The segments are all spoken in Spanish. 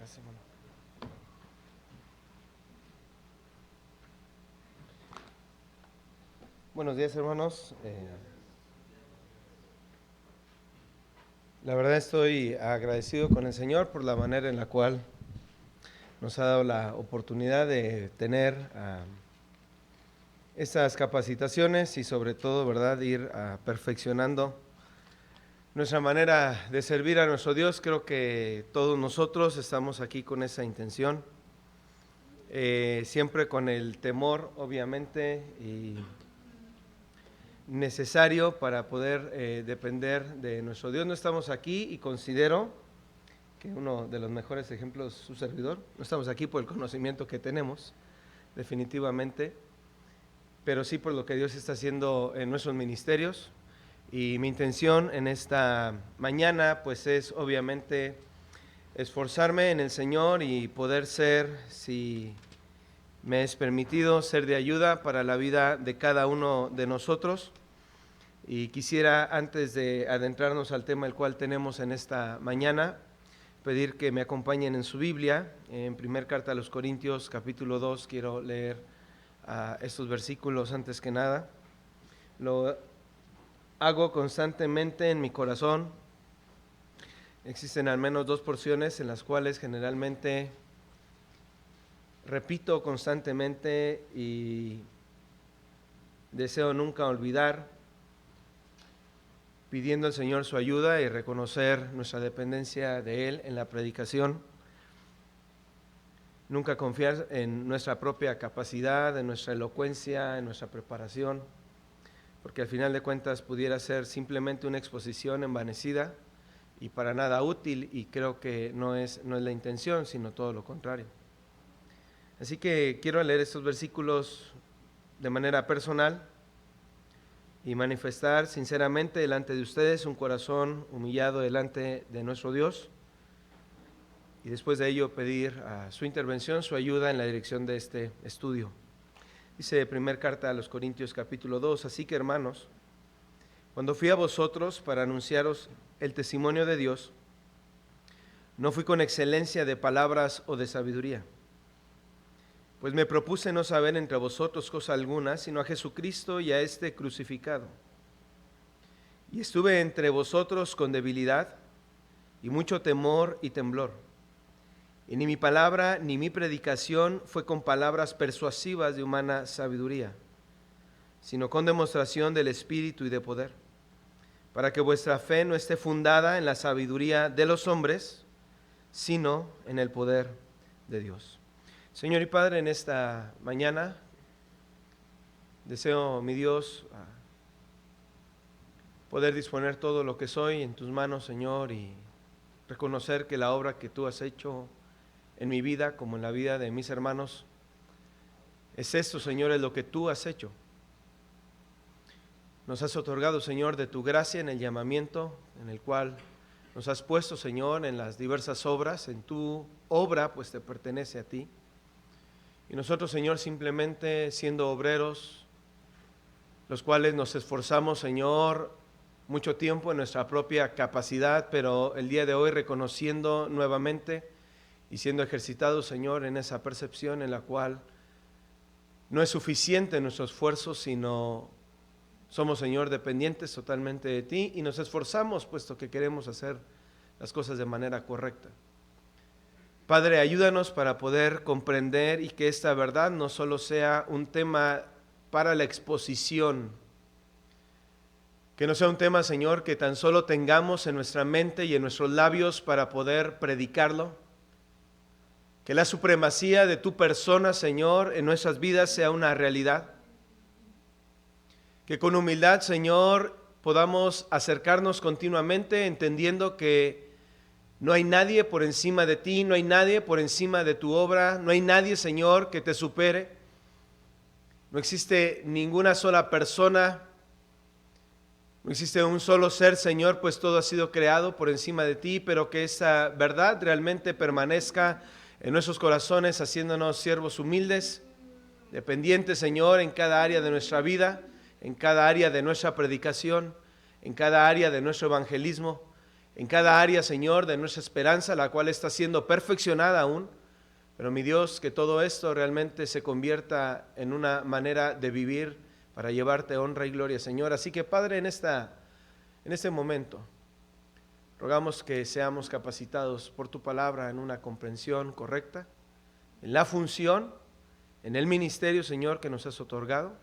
Gracias, hermano. Buenos días, hermanos. La verdad estoy agradecido con el Señor por la manera en la cual nos ha dado la oportunidad de tener estas capacitaciones y sobre todo, ¿verdad?, ir perfeccionando nuestra manera de servir a nuestro Dios. Creo que todos nosotros estamos aquí con esa intención, siempre con el temor, obviamente, y necesario para poder depender de nuestro Dios. No estamos aquí, y considero que uno de los mejores ejemplos, su servidor, no estamos aquí por el conocimiento que tenemos, definitivamente, pero sí por lo que Dios está haciendo en nuestros ministerios. Y mi intención en esta mañana pues es obviamente esforzarme en el Señor y poder ser, si me es permitido, ser de ayuda para la vida de cada uno de nosotros. Y quisiera, antes de adentrarnos al tema el cual tenemos en esta mañana, pedir que me acompañen en su Biblia. En primera carta a los Corintios, capítulo 2, quiero leer estos versículos antes que nada. Lo hago constantemente en mi corazón. Existen al menos dos porciones en las cuales generalmente repito constantemente y deseo nunca olvidar, pidiendo al Señor su ayuda y reconocer nuestra dependencia de Él en la predicación. Nunca confiar en nuestra propia capacidad, en nuestra elocuencia, en nuestra preparación, porque al final de cuentas pudiera ser simplemente una exposición envanecida y para nada útil, y creo que no es la intención, sino todo lo contrario. Así que quiero leer estos versículos de manera personal y manifestar sinceramente delante de ustedes un corazón humillado delante de nuestro Dios, y después de ello pedir su intervención, su ayuda en la dirección de este estudio. Dice primera carta a los Corintios capítulo 2, así que hermanos, cuando fui a vosotros para anunciaros el testimonio de Dios, no fui con excelencia de palabras o de sabiduría, pues me propuse no saber entre vosotros cosa alguna, sino a Jesucristo y a este crucificado. Y estuve entre vosotros con debilidad y mucho temor y temblor. Y ni mi palabra ni mi predicación fue con palabras persuasivas de humana sabiduría, sino con demostración del Espíritu y de poder, para que vuestra fe no esté fundada en la sabiduría de los hombres, sino en el poder de Dios. Señor y Padre, en esta mañana deseo, mi Dios, poder disponer todo lo que soy en tus manos, Señor, y reconocer que la obra que tú has hecho en mi vida, como en la vida de mis hermanos, es esto, Señor, es lo que tú has hecho. Nos has otorgado, Señor, de tu gracia en el llamamiento en el cual nos has puesto, Señor, en las diversas obras. En tu obra, pues te pertenece a ti. Y nosotros, Señor, simplemente siendo obreros, los cuales nos esforzamos, Señor, mucho tiempo en nuestra propia capacidad, pero el día de hoy reconociendo nuevamente y siendo ejercitados, Señor, en esa percepción en la cual no es suficiente nuestro esfuerzo, sino somos, Señor, dependientes totalmente de ti, y nos esforzamos puesto que queremos hacer las cosas de manera correcta. Padre, ayúdanos para poder comprender y que esta verdad no solo sea un tema para la exposición, que no sea un tema, Señor, que tan solo tengamos en nuestra mente y en nuestros labios para poder predicarlo. Que la supremacía de tu persona, Señor, en nuestras vidas sea una realidad. Que con humildad, Señor, podamos acercarnos continuamente entendiendo que no hay nadie por encima de ti, no hay nadie por encima de tu obra, no hay nadie, Señor, que te supere. No existe ninguna sola persona, no existe un solo ser, Señor, pues todo ha sido creado por encima de ti, pero que esa verdad realmente permanezca en nuestros corazones, haciéndonos siervos humildes, dependientes, Señor, en cada área de nuestra vida, en cada área de nuestra predicación, en cada área de nuestro evangelismo, en cada área, Señor, de nuestra esperanza, la cual está siendo perfeccionada aún. Pero mi Dios, que todo esto realmente se convierta en una manera de vivir para llevarte honra y gloria, Señor. Así que, Padre, en este momento, rogamos que seamos capacitados por tu palabra en una comprensión correcta, en la función, en el ministerio, Señor, que nos has otorgado,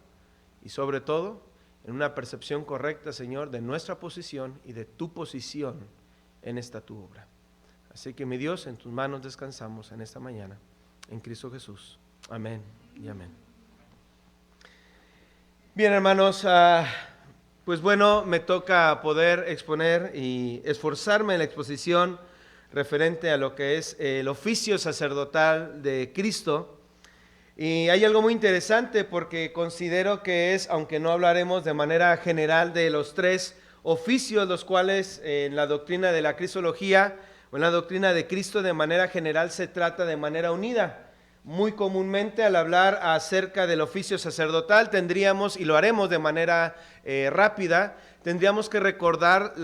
y sobre todo, en una percepción correcta, Señor, de nuestra posición y de tu posición en esta tu obra. Así que, mi Dios, en tus manos descansamos en esta mañana, en Cristo Jesús. Amén y amén. Bien, hermanos, pues bueno, me toca poder exponer y esforzarme en la exposición referente a lo que es el oficio sacerdotal de Cristo. Y hay algo muy interesante porque considero que es, aunque no hablaremos de manera general de los tres oficios, los cuales en la doctrina de la cristología o en la doctrina de Cristo de manera general se trata de manera unida. Muy comúnmente al hablar acerca del oficio sacerdotal tendríamos, y lo haremos de manera rápida, tendríamos que recordar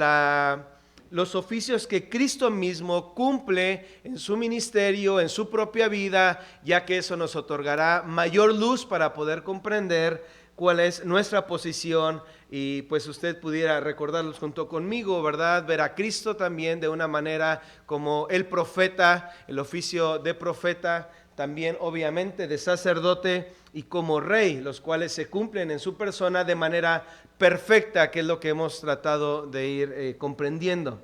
los oficios que Cristo mismo cumple en su ministerio, en su propia vida, ya que eso nos otorgará mayor luz para poder comprender cuál es nuestra posición, y pues usted pudiera recordarlos junto conmigo, ¿verdad? Ver a Cristo también de una manera como el profeta, el oficio de profeta, también obviamente de sacerdote y como rey, los cuales se cumplen en su persona de manera perfecta, que es lo que hemos tratado de ir comprendiendo.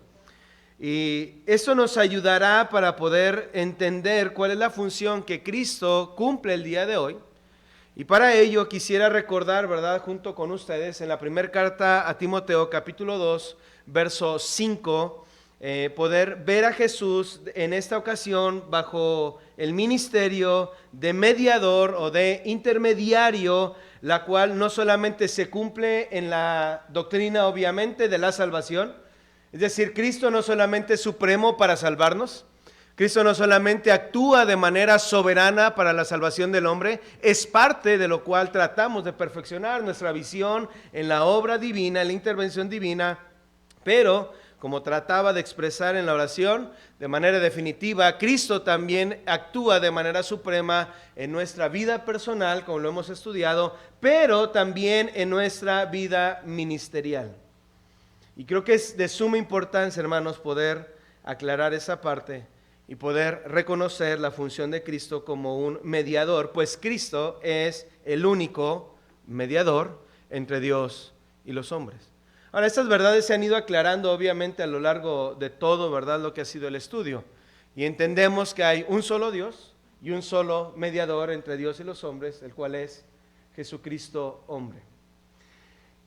Y eso nos ayudará para poder entender cuál es la función que Cristo cumple el día de hoy. Y para ello quisiera recordar, ¿verdad?, junto con ustedes en la primera carta a Timoteo, capítulo 2, verso 5, poder ver a Jesús en esta ocasión bajo el ministerio de mediador o de intermediario, la cual no solamente se cumple en la doctrina obviamente de la salvación, es decir, Cristo no solamente es supremo para salvarnos, Cristo no solamente actúa de manera soberana para la salvación del hombre, es parte de lo cual tratamos de perfeccionar nuestra visión en la obra divina, en la intervención divina, pero como trataba de expresar en la oración, de manera definitiva, Cristo también actúa de manera suprema en nuestra vida personal, como lo hemos estudiado, pero también en nuestra vida ministerial. Y creo que es de suma importancia, hermanos, poder aclarar esa parte y poder reconocer la función de Cristo como un mediador, pues Cristo es el único mediador entre Dios y los hombres. Ahora, estas verdades se han ido aclarando obviamente a lo largo de todo, ¿verdad?, lo que ha sido el estudio. Y entendemos que hay un solo Dios y un solo mediador entre Dios y los hombres, el cual es Jesucristo hombre.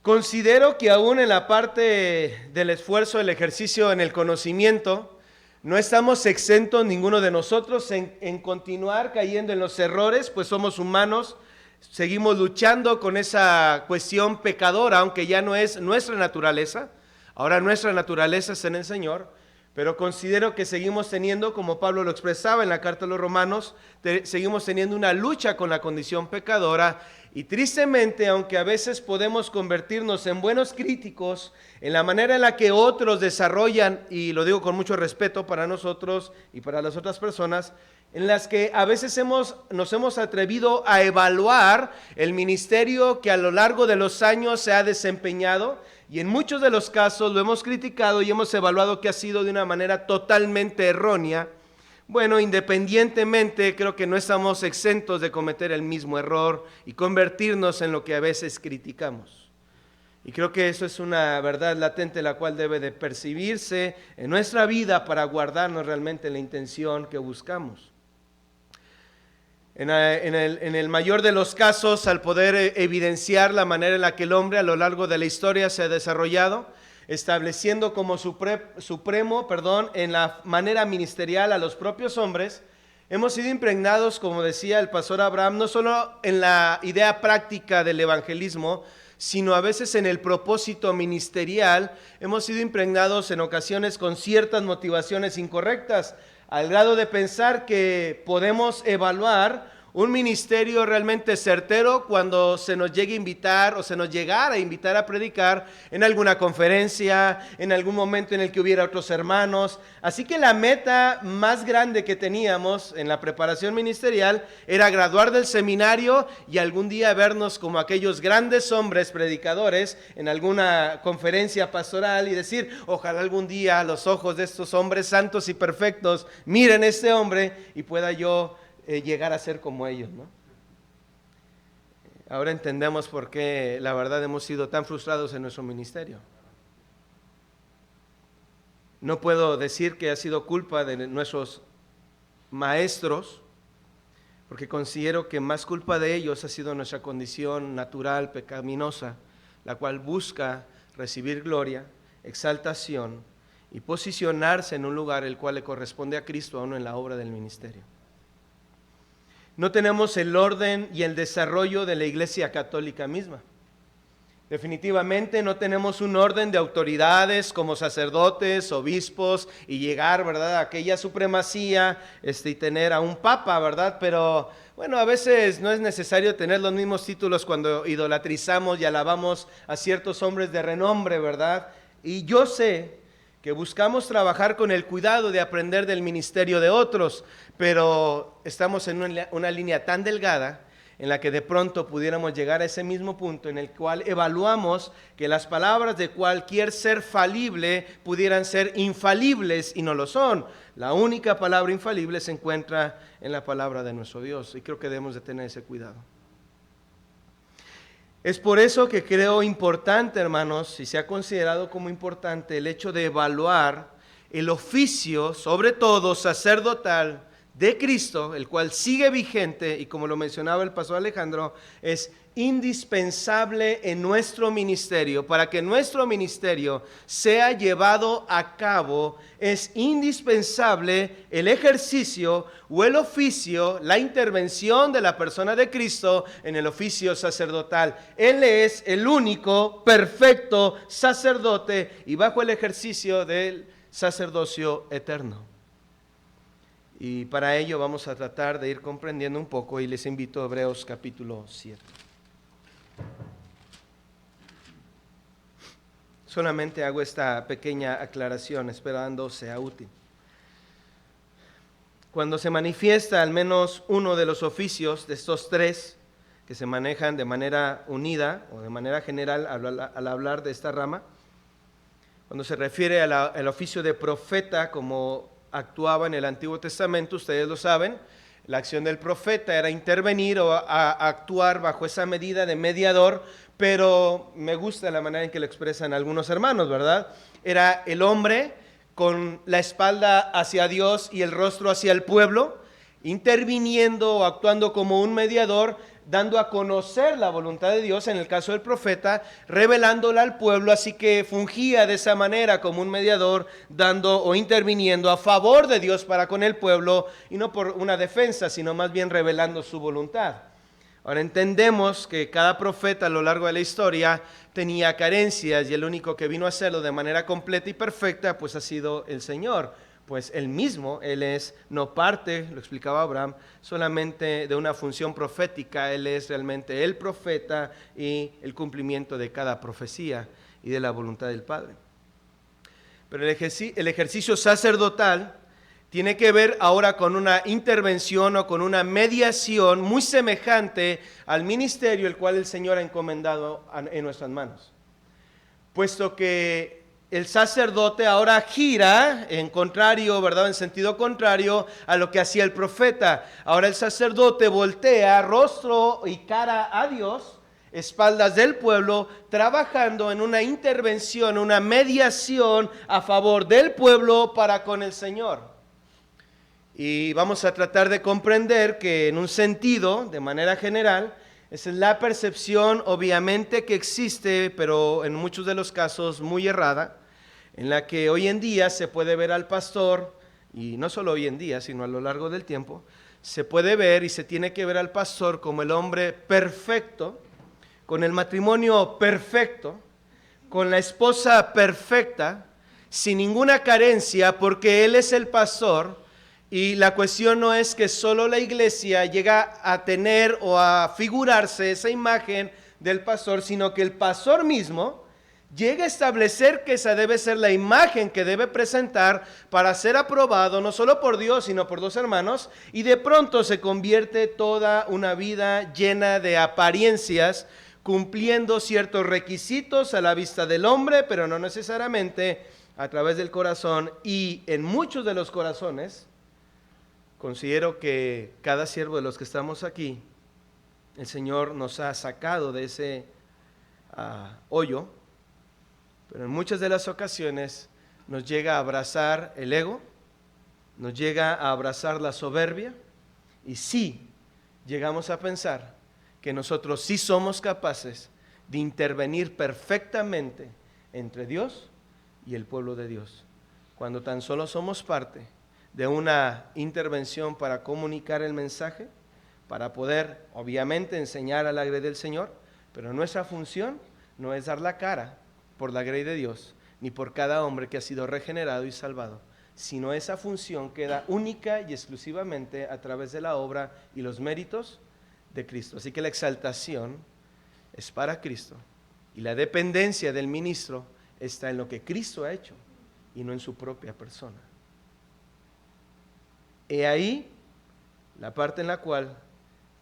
Considero que aún en la parte del esfuerzo, del ejercicio en el conocimiento, no estamos exentos ninguno de nosotros en continuar cayendo en los errores, pues somos humanos. Seguimos luchando con esa cuestión pecadora, aunque ya no es nuestra naturaleza. Ahora nuestra naturaleza es en el Señor, pero considero que seguimos teniendo, como Pablo lo expresaba en la carta a los Romanos, seguimos teniendo una lucha con la condición pecadora. Y tristemente, aunque a veces podemos convertirnos en buenos críticos en la manera en la que otros desarrollan, y lo digo con mucho respeto para nosotros y para las otras personas, en las que a veces nos hemos atrevido a evaluar el ministerio que a lo largo de los años se ha desempeñado, y en muchos de los casos lo hemos criticado y hemos evaluado que ha sido de una manera totalmente errónea. Bueno, independientemente, creo que no estamos exentos de cometer el mismo error y convertirnos en lo que a veces criticamos. Y creo que eso es una verdad latente la cual debe de percibirse en nuestra vida para guardarnos realmente la intención que buscamos. En el mayor de los casos, al poder evidenciar la manera en la que el hombre a lo largo de la historia se ha desarrollado, estableciendo como supremo en la manera ministerial a los propios hombres, hemos sido impregnados, como decía el pastor Abraham, no solo en la idea práctica del evangelismo, sino a veces en el propósito ministerial. Hemos sido impregnados en ocasiones con ciertas motivaciones incorrectas, al grado de pensar que podemos evaluar un ministerio realmente certero cuando se nos llegue a invitar o se nos llegara a invitar a predicar en alguna conferencia, en algún momento en el que hubiera otros hermanos. Así que la meta más grande que teníamos en la preparación ministerial era graduar del seminario y algún día vernos como aquellos grandes hombres predicadores en alguna conferencia pastoral y decir, ojalá algún día los ojos de estos hombres santos y perfectos miren a este hombre y pueda yo llegar a ser como ellos, ¿no? Ahora entendemos por qué la verdad hemos sido tan frustrados en nuestro ministerio. No puedo decir que ha sido culpa de nuestros maestros, porque considero que más culpa de ellos ha sido nuestra condición natural, pecaminosa, la cual busca recibir gloria, exaltación y posicionarse en un lugar el cual le corresponde a Cristo, aún en la obra del ministerio. No tenemos el orden y el desarrollo de la Iglesia Católica misma. Definitivamente no tenemos un orden de autoridades como sacerdotes, obispos y llegar, ¿verdad?, a aquella supremacía y tener a un papa, ¿verdad? Pero bueno, a veces no es necesario tener los mismos títulos cuando idolatrizamos y alabamos a ciertos hombres de renombre, ¿verdad? Y yo sé que buscamos trabajar con el cuidado de aprender del ministerio de otros, pero estamos en una línea tan delgada en la que de pronto pudiéramos llegar a ese mismo punto en el cual evaluamos que las palabras de cualquier ser falible pudieran ser infalibles y no lo son. La única palabra infalible se encuentra en la palabra de nuestro Dios y creo que debemos de tener ese cuidado. Es por eso que creo importante, hermanos, y se ha considerado como importante el hecho de evaluar el oficio, sobre todo sacerdotal, de Cristo, el cual sigue vigente y como lo mencionaba el pastor Alejandro, es indispensable en nuestro ministerio. Para que nuestro ministerio sea llevado a cabo, es indispensable el ejercicio o el oficio, la intervención de la persona de Cristo en el oficio sacerdotal. Él es el único perfecto sacerdote y bajo el ejercicio del sacerdocio eterno. Y para ello vamos a tratar de ir comprendiendo un poco y les invito a Hebreos capítulo 7. Solamente hago esta pequeña aclaración esperando sea útil. Cuando se manifiesta al menos uno de los oficios de estos tres que se manejan de manera unida o de manera general al hablar de esta rama, cuando se refiere al oficio de profeta como actuaba en el Antiguo Testamento, ustedes lo saben, la acción del profeta era intervenir o actuar bajo esa medida de mediador, pero me gusta la manera en que lo expresan algunos hermanos, ¿verdad? Era el hombre con la espalda hacia Dios y el rostro hacia el pueblo, interviniendo o actuando como un mediador, dando a conocer la voluntad de Dios, en el caso del profeta, revelándola al pueblo, así que fungía de esa manera como un mediador, dando o interviniendo a favor de Dios para con el pueblo, y no por una defensa, sino más bien revelando su voluntad. Ahora entendemos que cada profeta a lo largo de la historia tenía carencias, y el único que vino a hacerlo de manera completa y perfecta, pues ha sido el Señor. Pues él mismo, él es no parte, lo explicaba Abraham, solamente de una función profética, él es realmente el profeta y el cumplimiento de cada profecía y de la voluntad del Padre. Pero el ejercicio sacerdotal tiene que ver ahora con una intervención o con una mediación muy semejante al ministerio el cual el Señor ha encomendado en nuestras manos. Puesto que el sacerdote ahora gira en contrario, ¿verdad?, en sentido contrario a lo que hacía el profeta. Ahora el sacerdote voltea rostro y cara a Dios, espaldas del pueblo, trabajando en una intervención, una mediación a favor del pueblo para con el Señor. Y vamos a tratar de comprender que en un sentido, de manera general, esa es la percepción obviamente que existe, pero en muchos de los casos muy errada, en la que hoy en día se puede ver al pastor, y no solo hoy en día, sino a lo largo del tiempo, se puede ver y se tiene que ver al pastor como el hombre perfecto, con el matrimonio perfecto, con la esposa perfecta, sin ninguna carencia, porque él es el pastor Y la cuestión no es que solo la iglesia llega a tener o a figurarse esa imagen del pastor, sino que el pastor mismo llega a establecer que esa debe ser la imagen que debe presentar para ser aprobado no solo por Dios, sino por los hermanos, y de pronto se convierte toda una vida llena de apariencias, cumpliendo ciertos requisitos a la vista del hombre, pero no necesariamente a través del corazón. Y en muchos de los corazones, considero que cada siervo de los que estamos aquí, el Señor nos ha sacado de ese hoyo, pero en muchas de las ocasiones nos llega a abrazar el ego, nos llega a abrazar la soberbia, y sí llegamos a pensar que nosotros sí somos capaces de intervenir perfectamente entre Dios y el pueblo de Dios, cuando tan solo somos parte de una intervención para comunicar el mensaje, para poder obviamente enseñar a la grey del Señor, pero nuestra función no es dar la cara por la grey de Dios, ni por cada hombre que ha sido regenerado y salvado, sino esa función queda única y exclusivamente a través de la obra y los méritos de Cristo. Así que la exaltación es para Cristo y la dependencia del ministro está en lo que Cristo ha hecho y no en su propia persona. He ahí la parte en la cual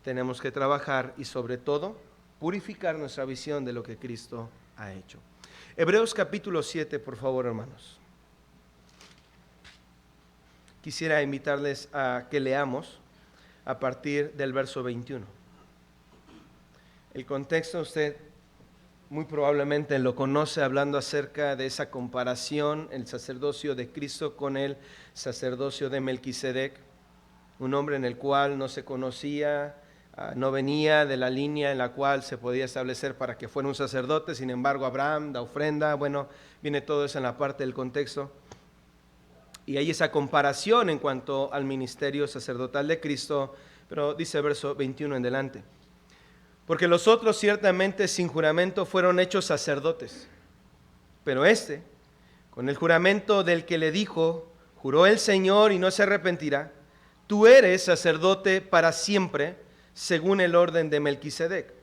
tenemos que trabajar y sobre todo purificar nuestra visión de lo que Cristo ha hecho. Hebreos capítulo 7, por favor, hermanos. Quisiera invitarles a que leamos a partir del verso 21. El contexto usted muy probablemente lo conoce, hablando acerca de esa comparación, el sacerdocio de Cristo con el sacerdocio de Melquisedec, un hombre en el cual no se conocía, no venía de la línea en la cual se podía establecer para que fuera un sacerdote. Sin embargo, Abraham da ofrenda, viene todo eso en la parte del contexto. Y hay esa comparación en cuanto al ministerio sacerdotal de Cristo, pero dice verso 21 en adelante. Porque los otros ciertamente sin juramento fueron hechos sacerdotes, pero este, con el juramento del que le dijo, juró el Señor y no se arrepentirá, tú eres sacerdote para siempre, según el orden de Melquisedec.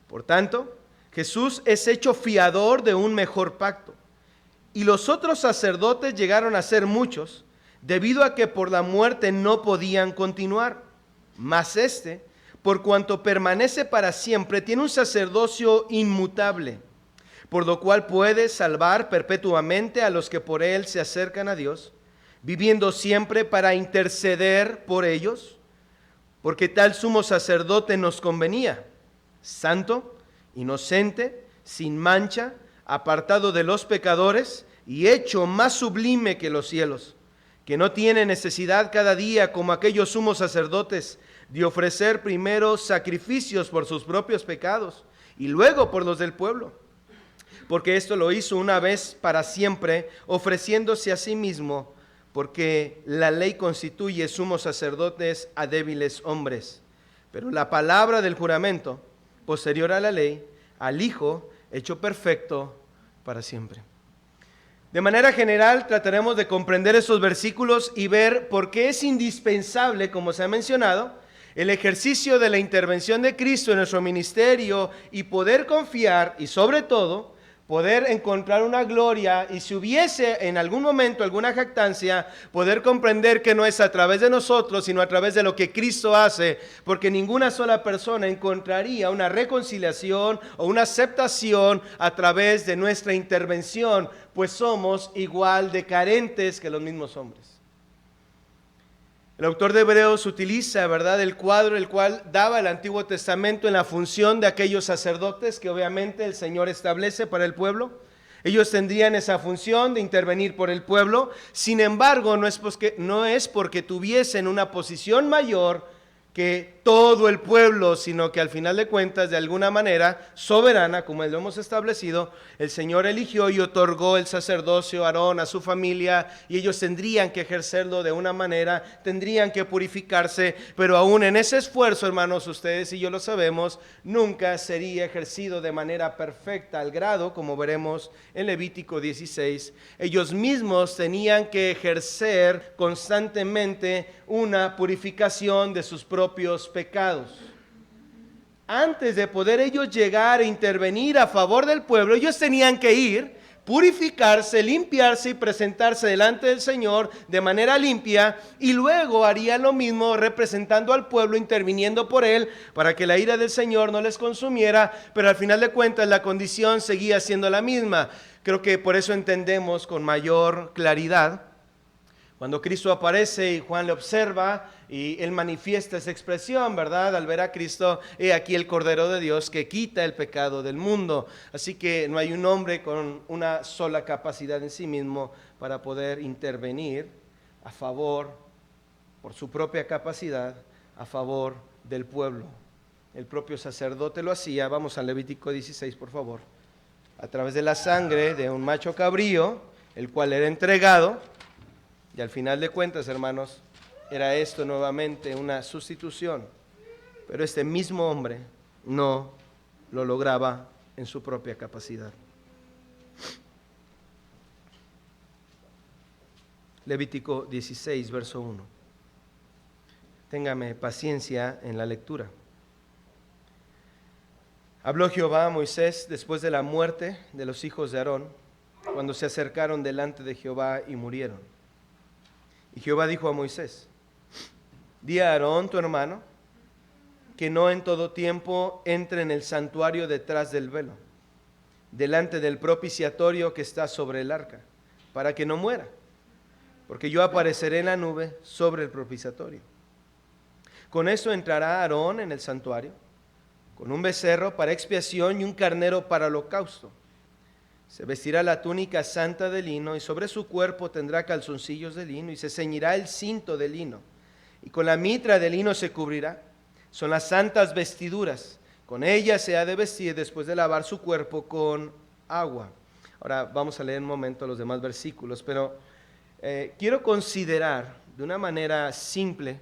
Por tanto, Jesús es hecho fiador de un mejor pacto, y los otros sacerdotes llegaron a ser muchos, debido a que por la muerte no podían continuar, mas este, por cuanto permanece para siempre, tiene un sacerdocio inmutable, por lo cual puede salvar perpetuamente a los que por él se acercan a Dios, viviendo siempre para interceder por ellos, porque tal sumo sacerdote nos convenía, santo, inocente, sin mancha, apartado de los pecadores y hecho más sublime que los cielos, que no tiene necesidad cada día, como aquellos sumos sacerdotes, de ofrecer primero sacrificios por sus propios pecados y luego por los del pueblo, porque esto lo hizo una vez para siempre, ofreciéndose a sí mismo, porque la ley constituye sumos sacerdotes a débiles hombres, pero la palabra del juramento, posterior a la ley, al Hijo hecho perfecto para siempre. De manera general trataremos de comprender esos versículos y ver por qué es indispensable, como se ha mencionado, el ejercicio de la intervención de Cristo en nuestro ministerio y poder confiar y sobre todo poder encontrar una gloria, y si hubiese en algún momento alguna jactancia, poder comprender que no es a través de nosotros, sino a través de lo que Cristo hace, porque ninguna sola persona encontraría una reconciliación o una aceptación a través de nuestra intervención, pues somos igual de carentes que los mismos hombres. El autor de Hebreos utiliza, ¿verdad?, el cuadro el cual daba el Antiguo Testamento en la función de aquellos sacerdotes que obviamente el Señor establece para el pueblo. Ellos tendrían esa función de intervenir por el pueblo. Sin embargo, no es porque tuviesen una posición mayor que todo el pueblo, sino que al final de cuentas, de alguna manera soberana, como lo hemos establecido, el Señor eligió y otorgó el sacerdocio a Aarón, a su familia, y ellos tendrían que ejercerlo de una manera, tendrían que purificarse, pero aún en ese esfuerzo, hermanos, ustedes y yo lo sabemos, nunca sería ejercido de manera perfecta, al grado, como veremos en Levítico 16, ellos mismos tenían que ejercer constantemente una purificación de sus propios pecados. Antes de poder ellos llegar a intervenir a favor del pueblo, ellos tenían que ir, purificarse, limpiarse y presentarse delante del Señor de manera limpia, y luego harían lo mismo representando al pueblo, interviniendo por él para que la ira del Señor no les consumiera, pero al final de cuentas la condición seguía siendo la misma. Creo que por eso entendemos con mayor claridad cuando Cristo aparece y Juan le observa y él manifiesta esa expresión, ¿verdad? Al ver a Cristo, he aquí el Cordero de Dios que quita el pecado del mundo. Así que no hay un hombre con una sola capacidad en sí mismo para poder intervenir a favor, por su propia capacidad, a favor del pueblo. El propio sacerdote lo hacía. Vamos a Levítico 16, por favor. A través de la sangre de un macho cabrío, el cual era entregado. Y al final de cuentas, hermanos, era esto nuevamente una sustitución. Pero este mismo hombre no lo lograba en su propia capacidad. Levítico 16, verso 1. Téngame paciencia en la lectura. Habló Jehová a Moisés después de la muerte de los hijos de Aarón, cuando se acercaron delante de Jehová y murieron. Y Jehová dijo a Moisés: di a Aarón tu hermano que no en todo tiempo entre en el santuario detrás del velo, delante del propiciatorio que está sobre el arca, para que no muera, porque yo apareceré en la nube sobre el propiciatorio. Con eso entrará Aarón en el santuario, con un becerro para expiación y un carnero para holocausto. Se vestirá la túnica santa de lino y sobre su cuerpo tendrá calzoncillos de lino y se ceñirá el cinto de lino y con la mitra de lino se cubrirá. Son las santas vestiduras. Con ellas se ha de vestir después de lavar su cuerpo con agua. Ahora vamos a leer un momento los demás versículos, pero quiero considerar de una manera simple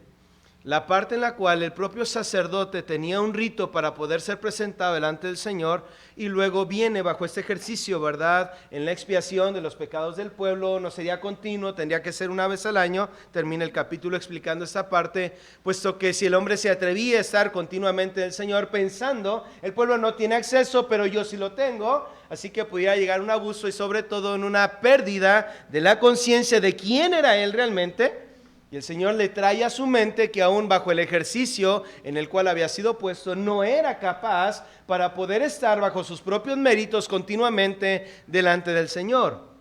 la parte en la cual el propio sacerdote tenía un rito para poder ser presentado delante del Señor y luego viene bajo este ejercicio, ¿verdad? En la expiación de los pecados del pueblo, no sería continuo, tendría que ser una vez al año. Termina el capítulo explicando esta parte, puesto que si el hombre se atrevía a estar continuamente del Señor pensando, el pueblo no tiene acceso, pero yo sí lo tengo, así que pudiera llegar a un abuso y sobre todo en una pérdida de la conciencia de quién era él realmente. Y el Señor le trae a su mente que aún bajo el ejercicio en el cual había sido puesto, no era capaz para poder estar bajo sus propios méritos continuamente delante del Señor.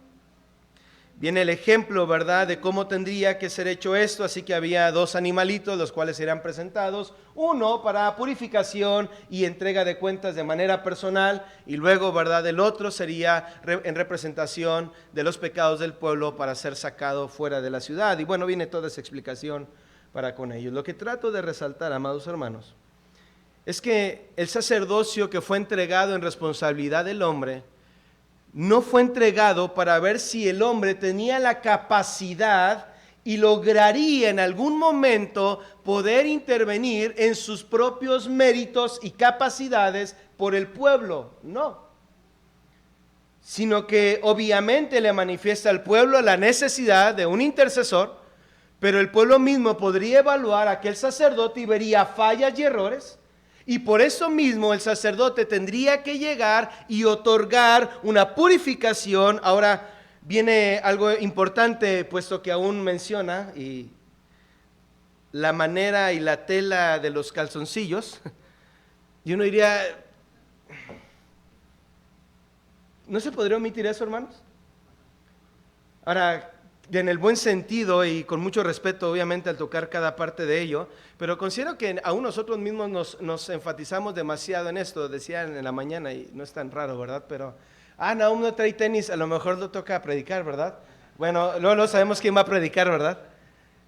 Viene el ejemplo, ¿verdad?, de cómo tendría que ser hecho esto. Así que había dos animalitos, los cuales eran presentados. Uno para purificación y entrega de cuentas de manera personal. Y luego, ¿verdad?, el otro sería en representación de los pecados del pueblo para ser sacado fuera de la ciudad. Y bueno, viene toda esa explicación para con ellos. Lo que trato de resaltar, amados hermanos, es que el sacerdocio que fue entregado en responsabilidad del hombre no fue entregado para ver si el hombre tenía la capacidad y lograría en algún momento poder intervenir en sus propios méritos y capacidades por el pueblo. No, sino que obviamente le manifiesta al pueblo la necesidad de un intercesor, pero el pueblo mismo podría evaluar a aquel sacerdote y vería fallas y errores. Y por eso mismo el sacerdote tendría que llegar y otorgar una purificación. Ahora viene algo importante, puesto que aún menciona y la manera y la tela de los calzoncillos. Y uno diría, ¿no se podría omitir eso, hermanos? Ahora, en el buen sentido y con mucho respeto, obviamente, al tocar cada parte de ello, pero considero que aún nosotros mismos nos enfatizamos demasiado en esto. Decían en la mañana, y no es tan raro, ¿verdad? Pero, Nahum no trae tenis, a lo mejor lo toca predicar, ¿verdad? Bueno, luego sabemos quién va a predicar, ¿verdad?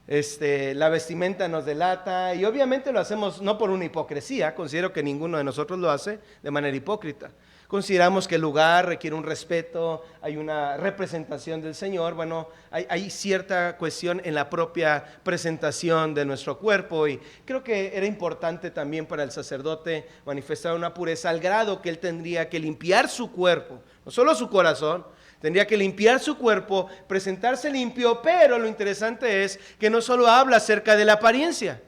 La vestimenta nos delata y obviamente lo hacemos no por una hipocresía, considero que ninguno de nosotros lo hace de manera hipócrita. Consideramos que el lugar requiere un respeto, hay una representación del Señor, bueno, hay cierta cuestión en la propia presentación de nuestro cuerpo y creo que era importante también para el sacerdote manifestar una pureza al grado que él tendría que limpiar su cuerpo, no solo su corazón, tendría que limpiar su cuerpo, presentarse limpio, pero lo interesante es que no solo habla acerca de la apariencia,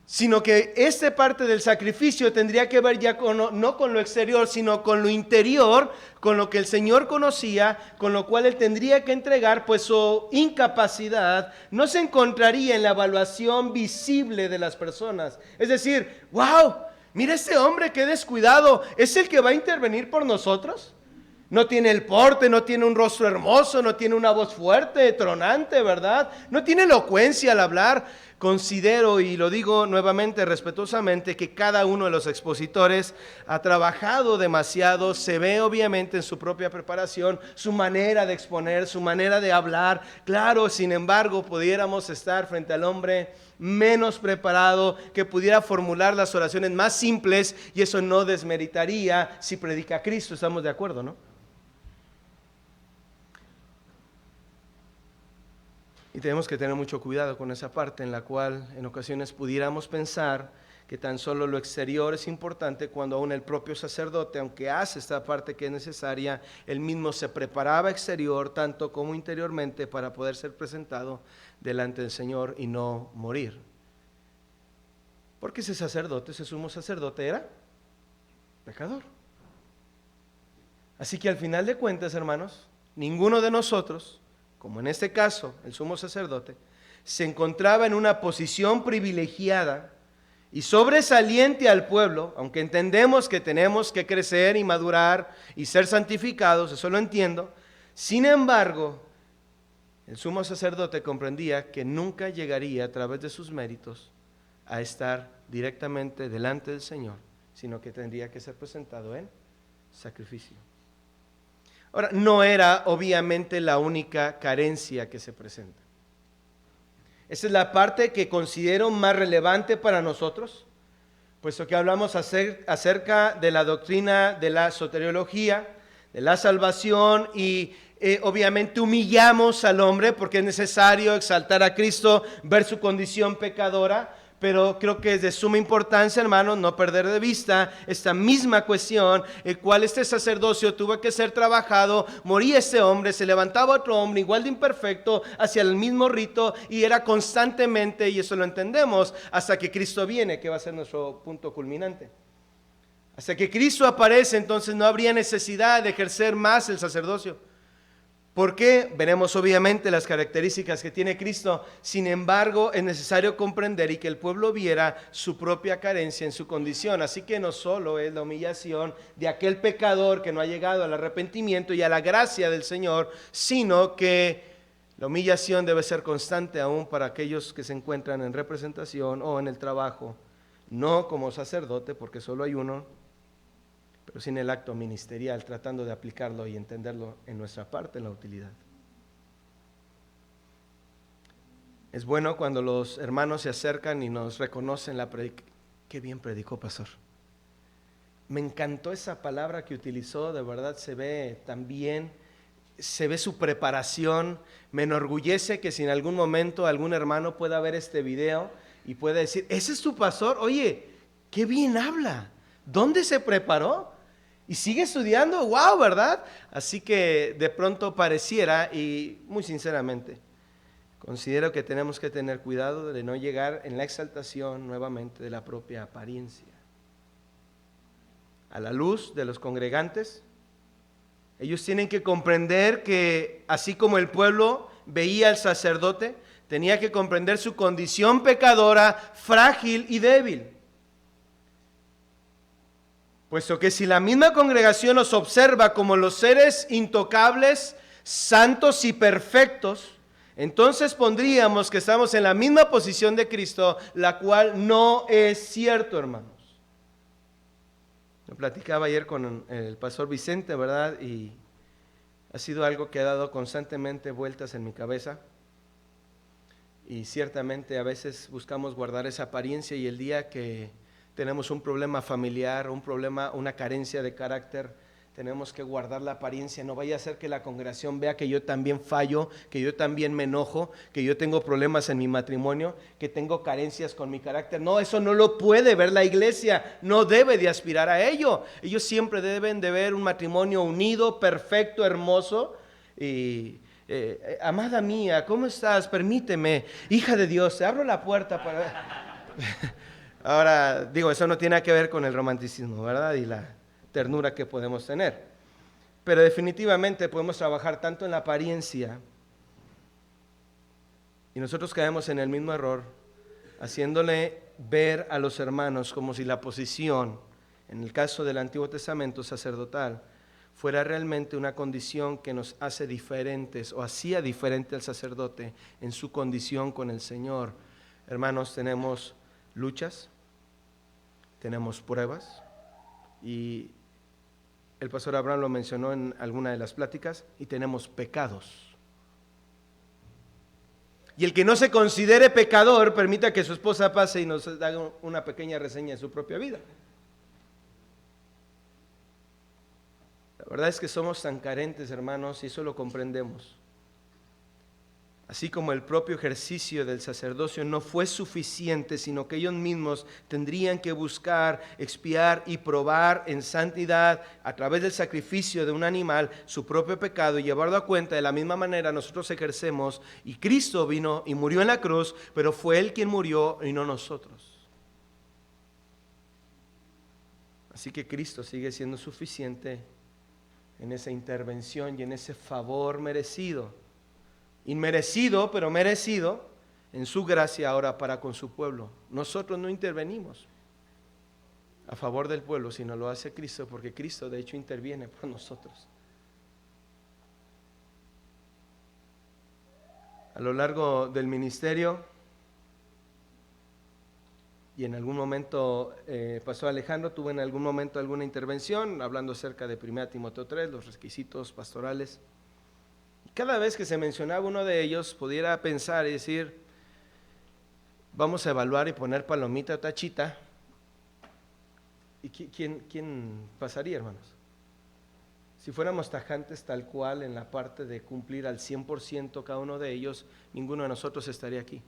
sino que esta parte del sacrificio tendría que ver ya no con lo exterior, sino con lo interior, con lo que el Señor conocía, con lo cual Él tendría que entregar, pues su incapacidad no se encontraría en la evaluación visible de las personas. Es decir, wow, mira este hombre qué descuidado, ¿es el que va a intervenir por nosotros? No tiene el porte, no tiene un rostro hermoso, no tiene una voz fuerte, tronante, ¿verdad? No tiene elocuencia al hablar. Considero, y lo digo nuevamente respetuosamente, que cada uno de los expositores ha trabajado demasiado, se ve obviamente en su propia preparación, su manera de exponer, su manera de hablar. Claro, sin embargo, pudiéramos estar frente al hombre menos preparado, que pudiera formular las oraciones más simples, y eso no desmeritaría si predica a Cristo. ¿Estamos de acuerdo, no? Y tenemos que tener mucho cuidado con esa parte en la cual en ocasiones pudiéramos pensar que tan solo lo exterior es importante, cuando aún el propio sacerdote, aunque hace esta parte que es necesaria, él mismo se preparaba exterior tanto como interiormente para poder ser presentado delante del Señor y no morir. Porque ese sacerdote, ese sumo sacerdote, era pecador. Así que al final de cuentas, hermanos, ninguno de nosotros, como en este caso el sumo sacerdote, se encontraba en una posición privilegiada y sobresaliente al pueblo, aunque entendemos que tenemos que crecer y madurar y ser santificados, eso lo entiendo. Sin embargo, el sumo sacerdote comprendía que nunca llegaría a través de sus méritos a estar directamente delante del Señor, sino que tendría que ser presentado en sacrificio. Ahora, no era obviamente la única carencia que se presenta. Esa es la parte que considero más relevante para nosotros, puesto que hablamos acerca de la doctrina de la soteriología, de la salvación y obviamente humillamos al hombre porque es necesario exaltar a Cristo, ver su condición pecadora. Pero creo que es de suma importancia, hermanos, no perder de vista esta misma cuestión, el cual este sacerdocio tuvo que ser trabajado. Moría este hombre, se levantaba otro hombre igual de imperfecto hacia el mismo rito, y era constantemente, y eso lo entendemos, hasta que Cristo viene, que va a ser nuestro punto culminante. Hasta que Cristo aparece, entonces no habría necesidad de ejercer más el sacerdocio. ¿Por qué? Veremos obviamente las características que tiene Cristo. Sin embargo, es necesario comprender y que el pueblo viera su propia carencia en su condición. Así que no solo es la humillación de aquel pecador que no ha llegado al arrepentimiento y a la gracia del Señor, sino que la humillación debe ser constante aún para aquellos que se encuentran en representación o en el trabajo, no como sacerdote, porque solo hay uno, pero sin el acto ministerial, tratando de aplicarlo y entenderlo en nuestra parte, en la utilidad. Es bueno cuando los hermanos se acercan y nos reconocen la predicación. Qué bien predicó, pastor. Me encantó esa palabra que utilizó, de verdad se ve tan bien, se ve su preparación. Me enorgullece que si en algún momento algún hermano pueda ver este video y pueda decir, ese es tu pastor, oye, qué bien habla, ¿dónde se preparó? Y sigue estudiando, wow, ¿verdad? Así que de pronto pareciera, y muy sinceramente, considero que tenemos que tener cuidado de no llegar en la exaltación nuevamente de la propia apariencia. A la luz de los congregantes, ellos tienen que comprender que así como el pueblo veía al sacerdote, tenía que comprender su condición pecadora, frágil y débil. Puesto que si la misma congregación nos observa como los seres intocables, santos y perfectos, entonces pondríamos que estamos en la misma posición de Cristo, la cual no es cierto, hermanos. Yo platicaba ayer con el pastor Vicente, ¿verdad? Y ha sido algo que ha dado constantemente vueltas en mi cabeza. Y ciertamente a veces buscamos guardar esa apariencia, y el día que tenemos un problema familiar, un problema, una carencia de carácter, tenemos que guardar la apariencia. No vaya a ser que la congregación vea que yo también fallo, que yo también me enojo, que yo tengo problemas en mi matrimonio, que tengo carencias con mi carácter. No, eso no lo puede ver la iglesia, no debe de aspirar a ello. Ellos siempre deben de ver un matrimonio unido, perfecto, hermoso. Y amada mía, ¿cómo estás? Permíteme, hija de Dios, te abro la puerta para... Ahora, digo, eso no tiene que ver con el romanticismo, ¿verdad? Y la ternura que podemos tener. Pero definitivamente podemos trabajar tanto en la apariencia, y nosotros caemos en el mismo error, haciéndole ver a los hermanos como si la posición, en el caso del Antiguo Testamento sacerdotal, fuera realmente una condición que nos hace diferentes, o hacía diferente al sacerdote en su condición con el Señor. Hermanos, tenemos luchas, tenemos pruebas, y el pastor Abraham lo mencionó en alguna de las pláticas, y tenemos pecados. Y el que no se considere pecador, permita que su esposa pase y nos haga una pequeña reseña de su propia vida. La verdad es que somos tan carentes, hermanos, y eso lo comprendemos. Así como el propio ejercicio del sacerdocio no fue suficiente, sino que ellos mismos tendrían que buscar, expiar y probar en santidad a través del sacrificio de un animal su propio pecado y llevarlo a cuenta. De la misma manera nosotros ejercemos, y Cristo vino y murió en la cruz, pero fue Él quien murió y no nosotros. Así que Cristo sigue siendo suficiente en esa intervención y en ese favor merecido. Inmerecido, pero merecido, en su gracia ahora para con su pueblo. Nosotros no intervenimos a favor del pueblo, sino lo hace Cristo, porque Cristo de hecho interviene por nosotros. A lo largo del ministerio, y en algún momento pasó Alejandro, tuvo en algún momento alguna intervención hablando acerca de 1 Timoteo 3, los requisitos pastorales. Cada vez que se mencionaba uno de ellos, pudiera pensar y decir, vamos a evaluar y poner palomita o tachita. ¿Y quién pasaría, hermanos? Si fuéramos tajantes tal cual en la parte de cumplir al 100% cada uno de ellos, ninguno de nosotros estaría aquí.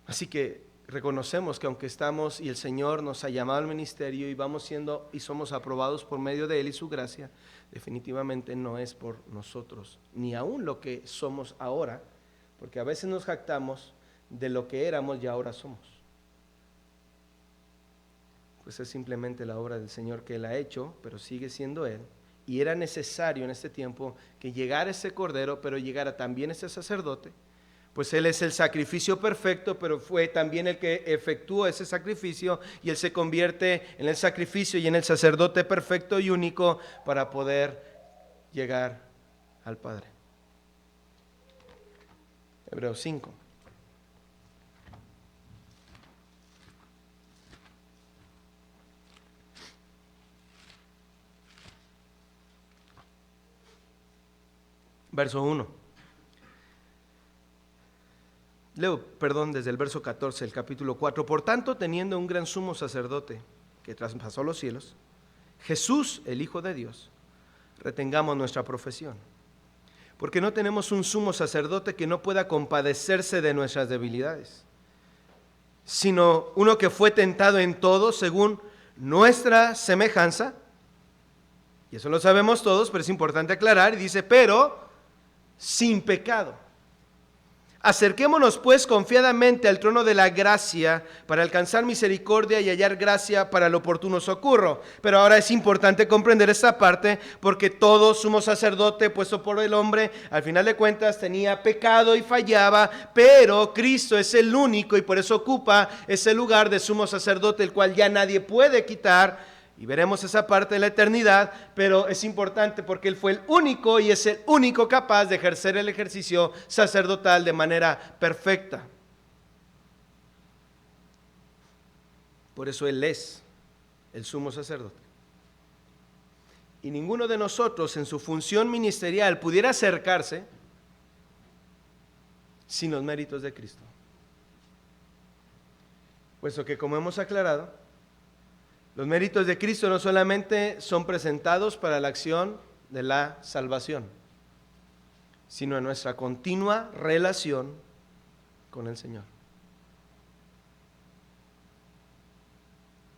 Así que reconocemos que aunque estamos y el Señor nos ha llamado al ministerio y vamos siendo y somos aprobados por medio de Él y su gracia, definitivamente no es por nosotros, ni aún lo que somos ahora, porque a veces nos jactamos de lo que éramos y ahora somos. Pues es simplemente la obra del Señor que Él ha hecho, pero sigue siendo Él. Y era necesario en este tiempo que llegara ese Cordero, pero llegara también ese sacerdote. Pues Él es el sacrificio perfecto, pero fue también el que efectuó ese sacrificio, y Él se convierte en el sacrificio y en el sacerdote perfecto y único para poder llegar al Padre. Hebreos 5. Verso 1. Leo, desde el verso 14, el capítulo 4. Por tanto, teniendo un gran sumo sacerdote que traspasó los cielos, Jesús, el Hijo de Dios, retengamos nuestra profesión. Porque no tenemos un sumo sacerdote que no pueda compadecerse de nuestras debilidades, sino uno que fue tentado en todo según nuestra semejanza. Y eso lo sabemos todos, pero es importante aclarar. Y dice, pero sin pecado. Acerquémonos pues confiadamente al trono de la gracia para alcanzar misericordia y hallar gracia para el oportuno socorro. Pero ahora es importante comprender esta parte, porque todo sumo sacerdote puesto por el hombre, al final de cuentas tenía pecado y fallaba, pero Cristo es el único y por eso ocupa ese lugar de sumo sacerdote, el cual ya nadie puede quitar. Y veremos esa parte de la eternidad, pero es importante porque Él fue el único y es el único capaz de ejercer el ejercicio sacerdotal de manera perfecta. Por eso Él es el sumo sacerdote. Y ninguno de nosotros en su función ministerial pudiera acercarse sin los méritos de Cristo. Puesto que, como hemos aclarado, los méritos de Cristo no solamente son presentados para la acción de la salvación, sino en nuestra continua relación con el Señor.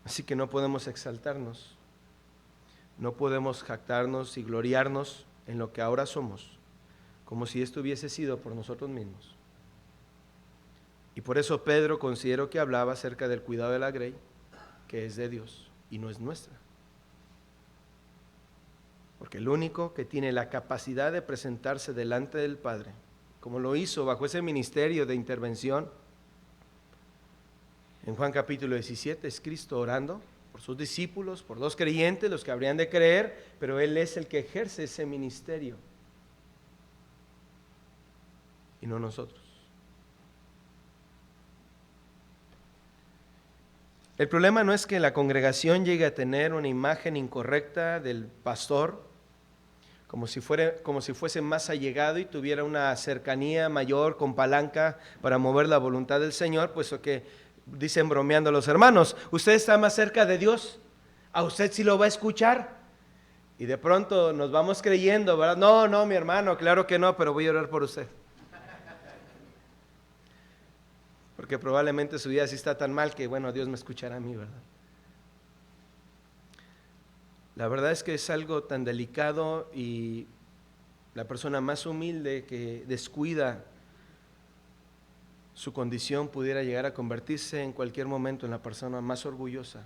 Así que no podemos exaltarnos, no podemos jactarnos y gloriarnos en lo que ahora somos, como si esto hubiese sido por nosotros mismos. Y por eso Pedro consideró que hablaba acerca del cuidado de la grey, que es de Dios y no es nuestra. Porque el único que tiene la capacidad de presentarse delante del Padre, como lo hizo bajo ese ministerio de intervención, en Juan capítulo 17, es Cristo orando por sus discípulos, por los creyentes, los que habrían de creer, pero Él es el que ejerce ese ministerio y no nosotros. El problema no es que la congregación llegue a tener una imagen incorrecta del pastor, como si fuese más allegado y tuviera una cercanía mayor con palanca para mover la voluntad del Señor, puesto que dicen bromeando los hermanos, usted está más cerca de Dios, a usted sí lo va a escuchar. Y de pronto nos vamos creyendo, ¿verdad? No, mi hermano, claro que no, pero voy a orar por usted. Porque probablemente su vida sí está tan mal que, bueno, Dios me escuchará a mí, ¿verdad? La verdad es que es algo tan delicado y la persona más humilde que descuida su condición pudiera llegar a convertirse en cualquier momento en la persona más orgullosa.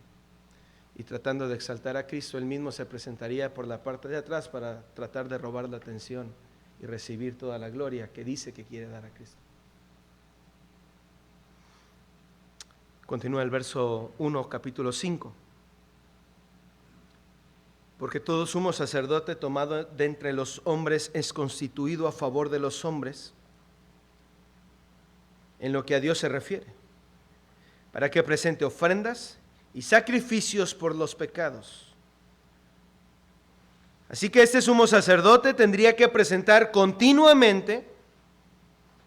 Y tratando de exaltar a Cristo, él mismo se presentaría por la parte de atrás para tratar de robar la atención y recibir toda la gloria que dice que quiere dar a Cristo. Continúa el verso 1, capítulo 5. Porque todo sumo sacerdote tomado de entre los hombres es constituido a favor de los hombres en lo que a Dios se refiere, para que presente ofrendas y sacrificios por los pecados. Así que este sumo sacerdote tendría que presentar continuamente,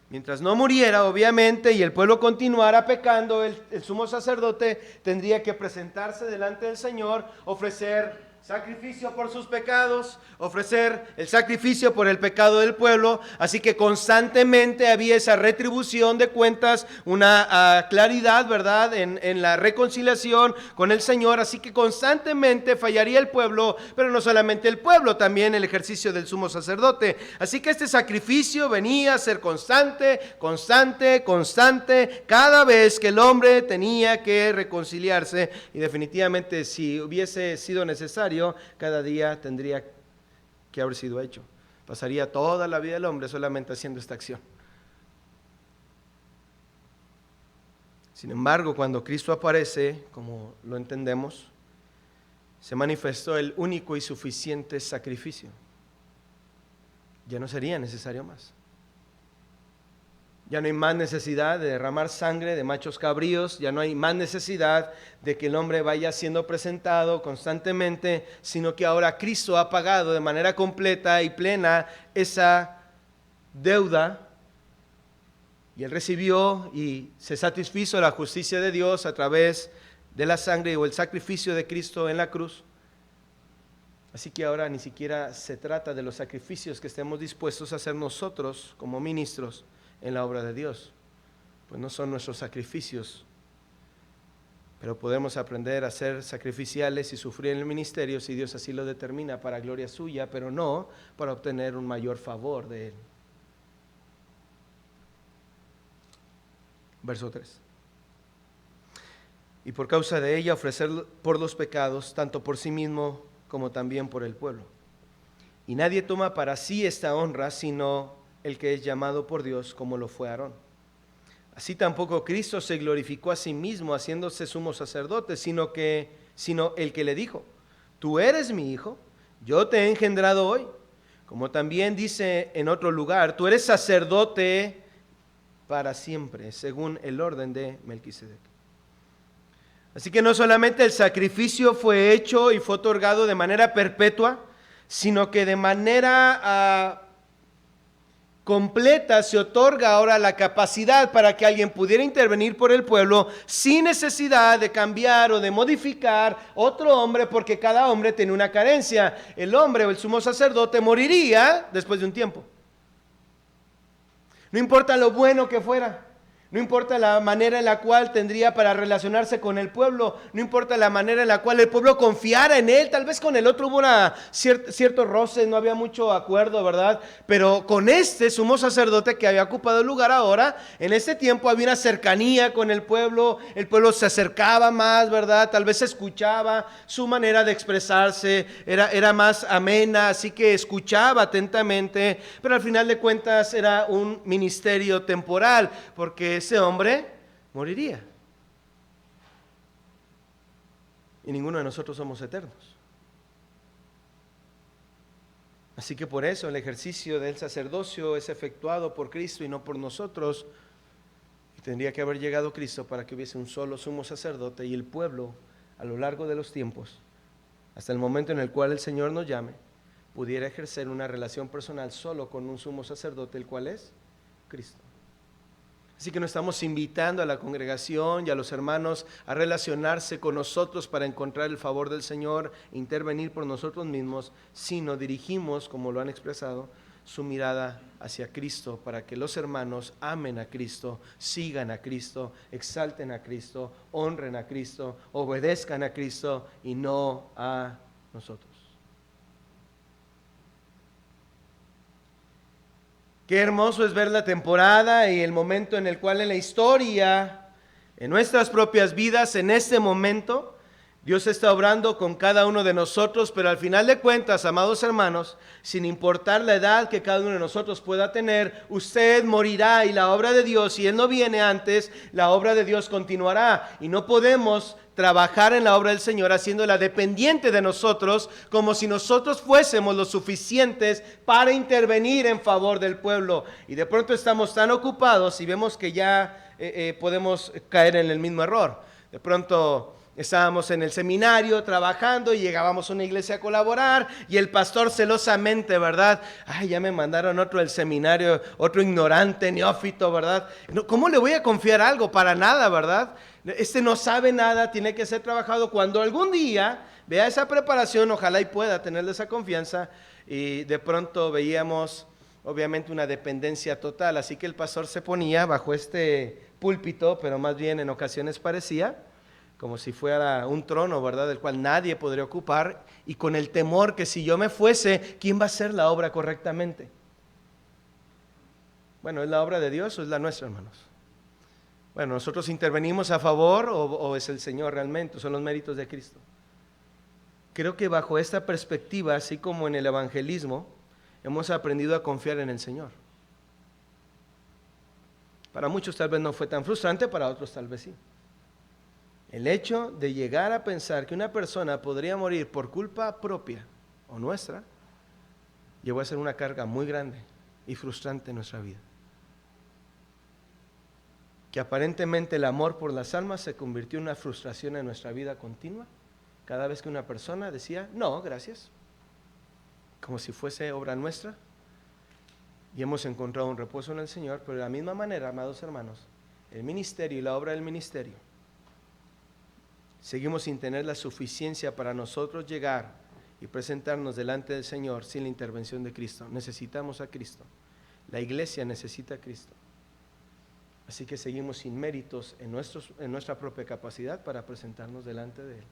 mientras no muriera, obviamente, y el pueblo continuara pecando, el sumo sacerdote tendría que presentarse delante del Señor, ofrecer sacrificio por sus pecados, ofrecer el sacrificio por el pecado del pueblo. Así que constantemente había esa retribución de cuentas, una claridad, ¿verdad?, en la reconciliación con el Señor. Así que constantemente fallaría el pueblo, pero no solamente el pueblo, también el ejercicio del sumo sacerdote. Así que este sacrificio venía a ser constante, cada vez que el hombre tenía que reconciliarse, y definitivamente si hubiese sido necesario, cada día tendría que haber sido hecho. Pasaría toda la vida del hombre solamente haciendo esta acción. Sin embargo, cuando Cristo aparece, como lo entendemos, se manifestó el único y suficiente sacrificio. Ya no sería necesario más. Ya no hay más necesidad de derramar sangre de machos cabríos, ya no hay más necesidad de que el hombre vaya siendo presentado constantemente, sino que ahora Cristo ha pagado de manera completa y plena esa deuda, y Él recibió y se satisfizo la justicia de Dios a través de la sangre o el sacrificio de Cristo en la cruz. Así que ahora ni siquiera se trata de los sacrificios que estemos dispuestos a hacer nosotros como ministros en la obra de Dios, pues no son nuestros sacrificios, pero podemos aprender a ser sacrificiales y sufrir en el ministerio si Dios así lo determina para gloria suya, pero no para obtener un mayor favor de Él. Verso 3. Y por causa de ella ofrecer por los pecados, tanto por sí mismo como también por el pueblo. Y nadie toma para sí esta honra, sino el que es llamado por Dios, como lo fue Aarón. Así tampoco Cristo se glorificó a sí mismo haciéndose sumo sacerdote, sino el que le dijo: tú eres mi hijo, yo te he engendrado hoy. Como también dice en otro lugar: tú eres sacerdote para siempre, según el orden de Melquisedec. Así que no solamente el sacrificio fue hecho y fue otorgado de manera perpetua, sino que de manera completa, se otorga ahora la capacidad para que alguien pudiera intervenir por el pueblo sin necesidad de cambiar o de modificar otro hombre, porque cada hombre tiene una carencia. El hombre o el sumo sacerdote moriría después de un tiempo. No importa lo bueno que fuera. No importa la manera en la cual tendría para relacionarse con el pueblo, no importa la manera en la cual el pueblo confiara en él. Tal vez con el otro hubo cierto roce, no había mucho acuerdo, ¿verdad? Pero con este sumo sacerdote que había ocupado el lugar ahora, en ese tiempo había una cercanía con el pueblo se acercaba más, ¿verdad? Tal vez escuchaba su manera de expresarse, era más amena, así que escuchaba atentamente, pero al final de cuentas era un ministerio temporal, porque ese hombre moriría. Y ninguno de nosotros somos eternos. Así que por eso el ejercicio del sacerdocio es efectuado por Cristo y no por nosotros. Y tendría que haber llegado Cristo para que hubiese un solo sumo sacerdote y el pueblo a lo largo de los tiempos, hasta el momento en el cual el Señor nos llame, pudiera ejercer una relación personal solo con un sumo sacerdote, el cual es Cristo. Así que no estamos invitando a la congregación y a los hermanos a relacionarse con nosotros para encontrar el favor del Señor, intervenir por nosotros mismos, sino dirigimos, como lo han expresado, su mirada hacia Cristo para que los hermanos amen a Cristo, sigan a Cristo, exalten a Cristo, honren a Cristo, obedezcan a Cristo y no a nosotros. Qué hermoso es ver la temporada y el momento en el cual en la historia, en nuestras propias vidas, en este momento, Dios está obrando con cada uno de nosotros, pero al final de cuentas, amados hermanos, sin importar la edad que cada uno de nosotros pueda tener, usted morirá y la obra de Dios, si Él no viene antes, la obra de Dios continuará y no podemos trabajar en la obra del Señor haciéndola dependiente de nosotros, como si nosotros fuésemos los suficientes para intervenir en favor del pueblo. Y de pronto estamos tan ocupados y vemos que ya podemos caer en el mismo error. De pronto estábamos en el seminario trabajando y llegábamos a una iglesia a colaborar y el pastor celosamente, ¿verdad? Ay, ya me mandaron otro del seminario, otro ignorante, neófito, ¿verdad? ¿Cómo le voy a confiar algo? Para nada, ¿verdad? Este no sabe nada, tiene que ser trabajado. Cuando algún día vea esa preparación, ojalá y pueda tenerle esa confianza, y de pronto veíamos obviamente una dependencia total, así que el pastor se ponía bajo este púlpito, pero más bien en ocasiones parecía como si fuera un trono, ¿verdad?, del cual nadie podría ocupar, y con el temor que si yo me fuese, ¿quién va a hacer la obra correctamente? Bueno, ¿es la obra de Dios o es la nuestra, hermanos? Bueno, ¿nosotros intervenimos a favor o es el Señor realmente? ¿Son los méritos de Cristo? Creo que bajo esta perspectiva, así como en el evangelismo, hemos aprendido a confiar en el Señor. Para muchos tal vez no fue tan frustrante, para otros tal vez sí. El hecho de llegar a pensar que una persona podría morir por culpa propia o nuestra, llegó a ser una carga muy grande y frustrante en nuestra vida. Que aparentemente el amor por las almas se convirtió en una frustración en nuestra vida continua, cada vez que una persona decía, no, gracias, como si fuese obra nuestra, y hemos encontrado un reposo en el Señor, pero de la misma manera, amados hermanos, el ministerio y la obra del ministerio, seguimos sin tener la suficiencia para nosotros llegar y presentarnos delante del Señor sin la intervención de Cristo. Necesitamos a Cristo. La iglesia necesita a Cristo. Así que seguimos sin méritos en nuestra propia capacidad para presentarnos delante de Él.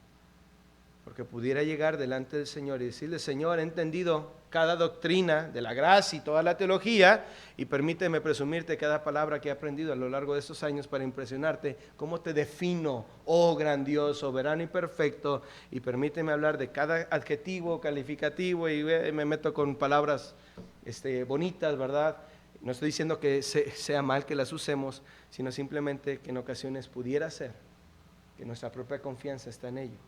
Porque pudiera llegar delante del Señor y decirle, Señor, he entendido cada doctrina de la gracia y toda la teología, y permíteme presumirte cada palabra que he aprendido a lo largo de estos años para impresionarte, cómo te defino, oh gran Dios, soberano y perfecto, y permíteme hablar de cada adjetivo, calificativo, y me meto con palabras bonitas, ¿verdad? No estoy diciendo que sea mal que las usemos, sino simplemente que en ocasiones pudiera ser que nuestra propia confianza está en ello,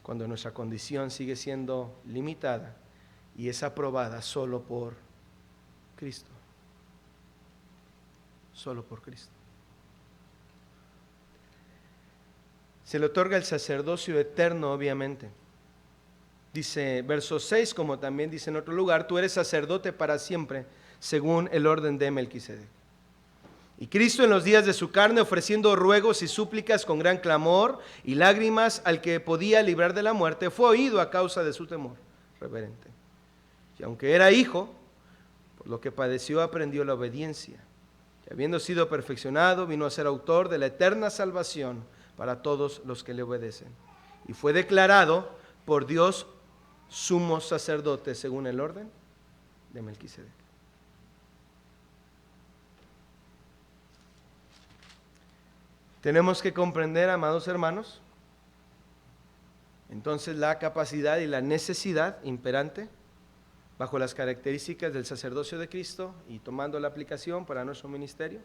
cuando nuestra condición sigue siendo limitada y es aprobada solo por Cristo. Solo por Cristo. Se le otorga el sacerdocio eterno, obviamente, Dice verso 6, como también dice en otro lugar, tú eres sacerdote para siempre, según el orden de Melquisedec. Y Cristo en los días de su carne, ofreciendo ruegos y súplicas con gran clamor y lágrimas al que podía librar de la muerte, fue oído a causa de su temor reverente. Y aunque era hijo, por lo que padeció aprendió la obediencia. Y habiendo sido perfeccionado, vino a ser autor de la eterna salvación para todos los que le obedecen. Y fue declarado por Dios sumo sacerdote según el orden de Melquisedec. Tenemos que comprender, amados hermanos, entonces la capacidad y la necesidad imperante bajo las características del sacerdocio de Cristo y tomando la aplicación para nuestro ministerio,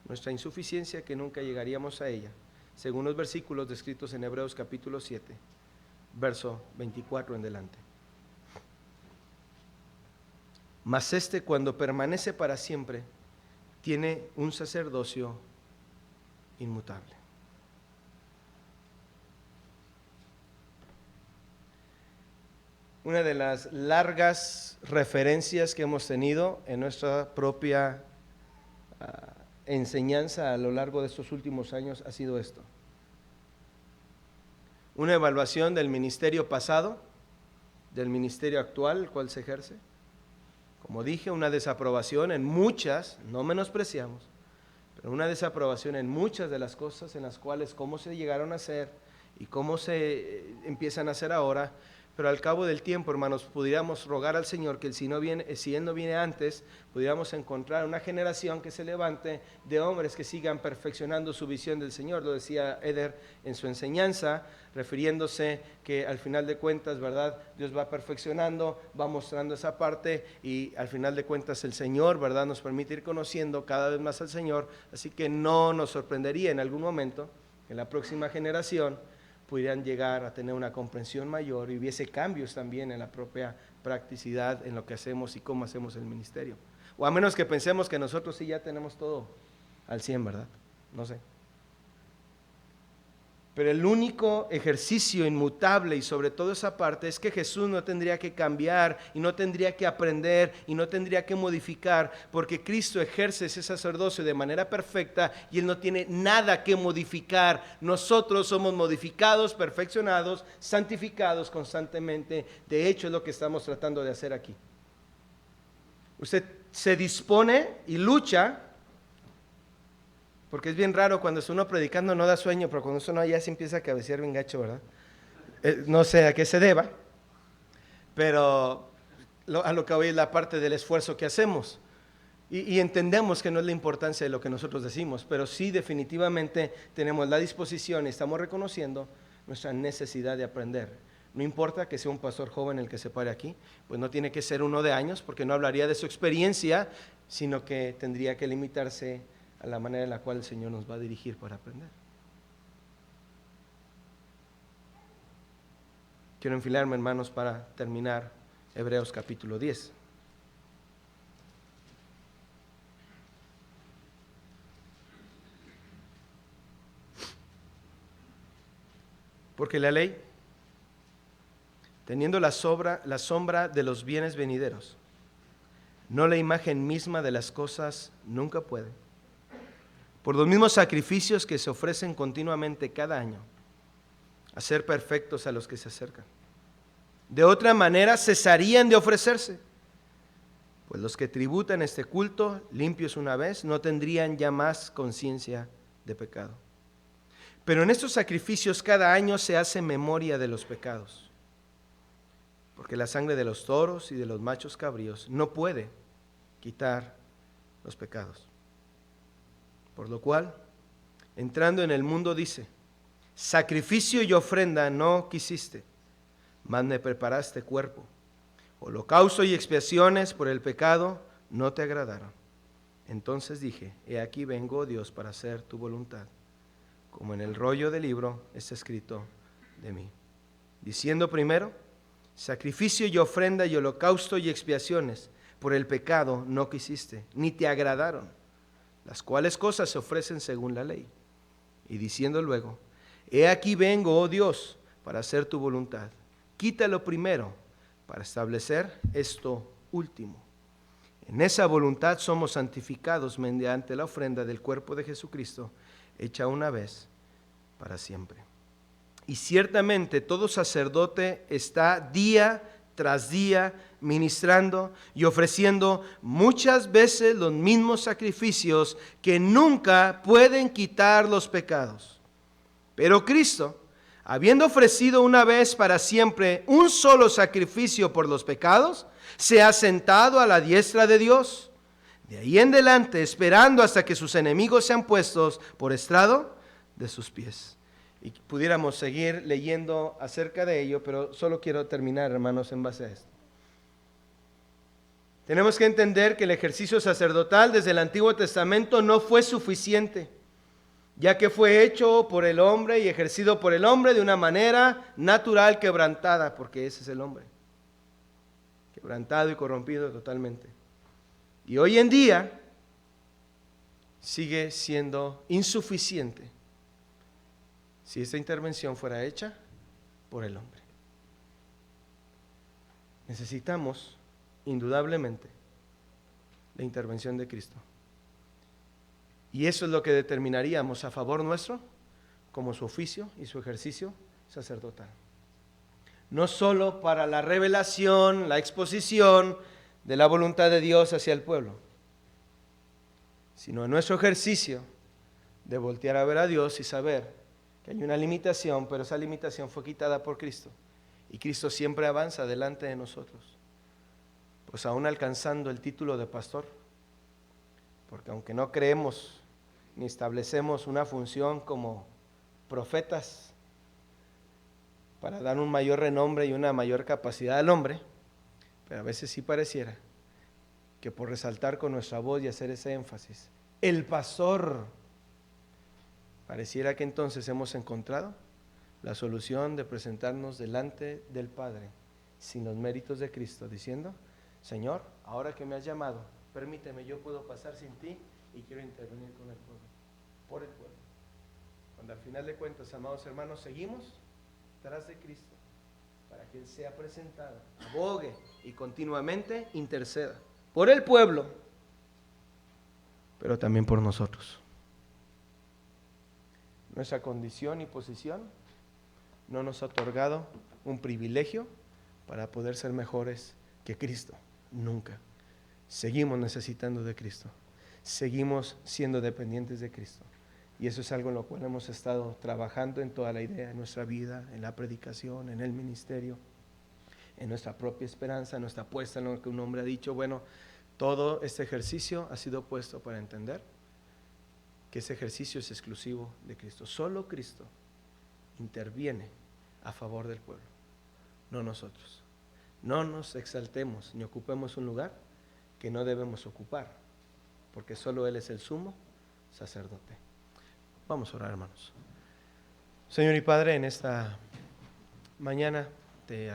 nuestra insuficiencia que nunca llegaríamos a ella, según los versículos descritos en Hebreos capítulo 7, verso 24 en delante. Mas este, cuando permanece para siempre, tiene un sacerdocio inmutable. Una de las largas referencias que hemos tenido en nuestra propia enseñanza a lo largo de estos últimos años ha sido esto. Una evaluación del ministerio pasado, del ministerio actual, el cual se ejerce. Como dije, una desaprobación en muchas, no menospreciamos, pero una desaprobación en muchas de las cosas en las cuales cómo se llegaron a hacer y cómo se empiezan a hacer ahora. Pero al cabo del tiempo, hermanos, pudiéramos rogar al Señor que si Él no viene antes, pudiéramos encontrar una generación que se levante de hombres que sigan perfeccionando su visión del Señor. Lo decía Eder en su enseñanza, refiriéndose que al final de cuentas, ¿verdad? Dios va perfeccionando, va mostrando esa parte y al final de cuentas el Señor, ¿verdad? Nos permite ir conociendo cada vez más al Señor. Así que no nos sorprendería en algún momento que en la próxima generación pudieran llegar a tener una comprensión mayor y hubiese cambios también en la propia practicidad en lo que hacemos y cómo hacemos el ministerio. O a menos que pensemos que nosotros sí ya tenemos todo al 100, ¿verdad? No sé. Pero el único ejercicio inmutable y sobre todo esa parte es que Jesús no tendría que cambiar y no tendría que aprender y no tendría que modificar, porque Cristo ejerce ese sacerdocio de manera perfecta y Él no tiene nada que modificar. Nosotros somos modificados, perfeccionados, santificados constantemente. De hecho es lo que estamos tratando de hacer aquí. Usted se dispone y lucha. Porque es bien raro cuando está uno predicando no da sueño, pero cuando uno ya se empieza a cabecear bien gacho, ¿verdad? No sé a qué se deba, pero a lo que voy es la parte del esfuerzo que hacemos. Y entendemos que no es la importancia de lo que nosotros decimos, pero sí definitivamente tenemos la disposición y estamos reconociendo nuestra necesidad de aprender. No importa que sea un pastor joven el que se pare aquí, pues no tiene que ser uno de años, porque no hablaría de su experiencia, sino que tendría que limitarse a la manera en la cual el Señor nos va a dirigir para aprender. Quiero enfilarme, hermanos, para terminar Hebreos capítulo 10. Porque la ley, teniendo la sombra de los bienes venideros, no la imagen misma de las cosas, nunca puede, por los mismos sacrificios que se ofrecen continuamente cada año, hacer perfectos a los que se acercan. De otra manera cesarían de ofrecerse, pues los que tributan este culto, limpios una vez, no tendrían ya más conciencia de pecado. Pero en estos sacrificios cada año se hace memoria de los pecados, porque la sangre de los toros y de los machos cabríos no puede quitar los pecados. Por lo cual, entrando en el mundo dice, sacrificio y ofrenda no quisiste, mas me preparaste cuerpo. Holocausto y expiaciones por el pecado no te agradaron. Entonces dije, he aquí vengo, oh Dios, para hacer tu voluntad, como en el rollo del libro está escrito de mí. Diciendo primero, sacrificio y ofrenda y holocausto y expiaciones por el pecado no quisiste, ni te agradaron, las cuales cosas se ofrecen según la ley. Y diciendo luego, he aquí vengo, oh Dios, para hacer tu voluntad. quita lo primero para establecer esto último. En esa voluntad somos santificados mediante la ofrenda del cuerpo de Jesucristo, hecha una vez para siempre. Y ciertamente todo sacerdote está día tras día ministrando y ofreciendo muchas veces los mismos sacrificios que nunca pueden quitar los pecados. Pero Cristo, habiendo ofrecido una vez para siempre un solo sacrificio por los pecados, se ha sentado a la diestra de Dios. De ahí en adelante, esperando hasta que sus enemigos sean puestos por estrado de sus pies. Y pudiéramos seguir leyendo acerca de ello, pero solo quiero terminar, hermanos, en base a esto. Tenemos que entender que el ejercicio sacerdotal desde el Antiguo Testamento no fue suficiente, ya que fue hecho por el hombre y ejercido por el hombre de una manera natural, quebrantada, porque ese es el hombre, quebrantado y corrompido totalmente. Y hoy en día sigue siendo insuficiente si esta intervención fuera hecha por el hombre. Necesitamos, indudablemente, la intervención de Cristo. Y eso es lo que determinaríamos a favor nuestro como su oficio y su ejercicio sacerdotal. No solo para la revelación, la exposición de la voluntad de Dios hacia el pueblo, sino en nuestro ejercicio de voltear a ver a Dios y saber que hay una limitación, pero esa limitación fue quitada por Cristo. Y Cristo siempre avanza delante de nosotros. Pues aún alcanzando el título de pastor, porque aunque no creemos ni establecemos una función como profetas para dar un mayor renombre y una mayor capacidad al hombre, pero a veces sí pareciera que por resaltar con nuestra voz y hacer ese énfasis, el pastor, pareciera que entonces hemos encontrado la solución de presentarnos delante del Padre sin los méritos de Cristo, diciendo: Señor, ahora que me has llamado, permíteme, yo puedo pasar sin ti y quiero intervenir con el pueblo, por el pueblo. Cuando al final de cuentas, amados hermanos, seguimos tras de Cristo para que Él sea presentado, abogue y continuamente interceda por el pueblo, pero también por nosotros. Nuestra condición y posición no nos ha otorgado un privilegio para poder ser mejores que Cristo. Nunca. Seguimos necesitando de Cristo. Seguimos siendo dependientes de Cristo. Y eso es algo en lo cual hemos estado trabajando en toda la idea, en nuestra vida, en la predicación, en el ministerio, en nuestra propia esperanza, en nuestra apuesta en lo que un hombre ha dicho. Bueno, todo este ejercicio ha sido puesto para entender que ese ejercicio es exclusivo de Cristo. Solo Cristo interviene a favor del pueblo, no nosotros. No nos exaltemos ni ocupemos un lugar que no debemos ocupar, porque solo Él es el sumo sacerdote. Vamos a orar, hermanos. Señor y Padre, en esta mañana te